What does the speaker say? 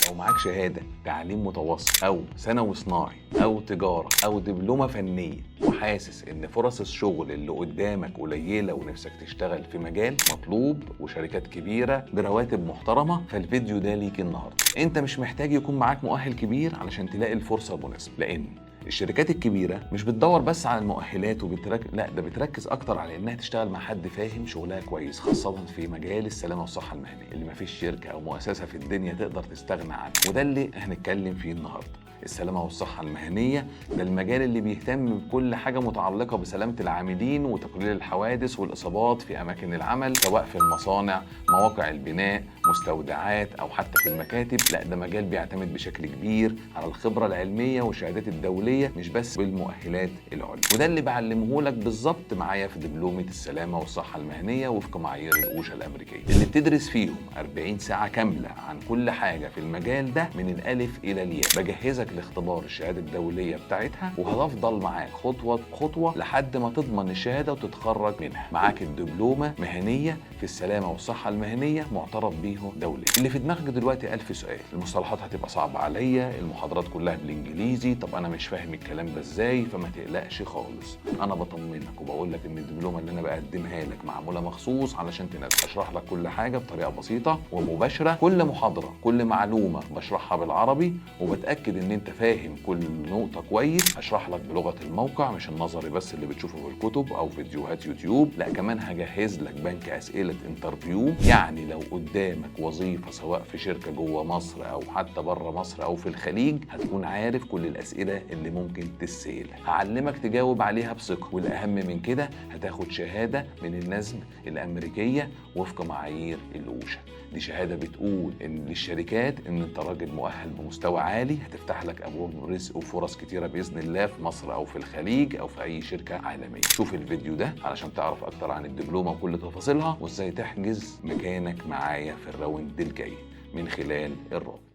لو معاك شهادة تعليم متوسط أو ثانوي صناعي أو تجارة أو دبلومة فنية وحاسس إن فرص الشغل اللي قدامك قليلة ونفسك تشتغل في مجال مطلوب وشركات كبيرة برواتب محترمة، فالفيديو ده ليك النهاردة. أنت مش محتاج يكون معاك مؤهل كبير علشان تلاقي الفرصة المناسبة، لأن الشركات الكبيرة مش بتدور بس على المؤهلات لا ده بتركز أكتر على إنها تشتغل مع حد فاهم شغلها كويس، خاصة في مجال السلامة والصحة المهنية اللي مفيش شركة أو مؤسسة في الدنيا تقدر تستغنى عنه، وده اللي هنتكلم فيه النهاردة. السلامة والصحة المهنية ده المجال اللي بيهتم بكل حاجة متعلقة بسلامة العاملين وتقليل الحوادث والإصابات في أماكن العمل، سواء في المصانع، مواقع البناء، مستودعات أو حتى في المكاتب. لا ده مجال بيعتمد بشكل كبير على الخبرة العلمية والشهادات الدولية مش بس بالمؤهلات العليا، وده اللي بعلمه لك بالظبط معايا في دبلومة السلامة والصحة المهنية وفق معايير الأوشا الأمريكية، اللي بتدرس فيهم 40 ساعة كاملة عن كل حاجة في المجال ده من الألف إلى الياء. بجهزك لاختبار الشهادة الدولية بتاعتها، وهتفضل معاك خطوة بخطوة لحد ما تضمن الشهادة وتتخرج منها. معاك الدبلومة مهنية في السلامة والصحة المهنية معترف بيه دوليا. اللي في دماغك دلوقتي ألف سؤال، المصطلحات هتبقى صعبة عليا، المحاضرات كلها بالإنجليزي، طب أنا مش فاهم الكلام ده إزاي؟ فما تقلقش خالص، أنا بطمنك وبقول لك إن الدبلومة اللي أنا بقدمها لك معمولة مخصوص علشان تنزل. أشرح لك كل حاجة بطريقة بسيطة ومباشرة، كل محاضرة كل معلومة بشرحها بالعربي وبتأكد إن أنت فاهم كل نقطة كويس. هشرح لك بلغة الموقع مش النظري بس اللي بتشوفه في الكتب أو فيديوهات يوتيوب، لا كمان هجهز لك بنك أسئلة انترفيو، يعني لو قدامك وظيفة سواء في شركة جوه مصر أو حتى بره مصر أو في الخليج هتكون عارف كل الأسئلة اللي ممكن تتسأل، هعلمك تجاوب عليها بثقة، والأهم من كده هتاخد شهادة من النسب الأمريكية وفق معايير الأوشا. دي شهادة بتقول إن للشركات إن أنت راجل مؤهل بمستوى عالي، هتفتح لك أبواب رزق وفرص كتيرة بإذن الله في مصر أو في الخليج أو في أي شركة عالمية. شوف الفيديو ده علشان تعرف أكتر عن الدبلومة وكل تفاصيلها وإزاي تحجز مكانك معايا في الراوند الجاي من خلال الرابط.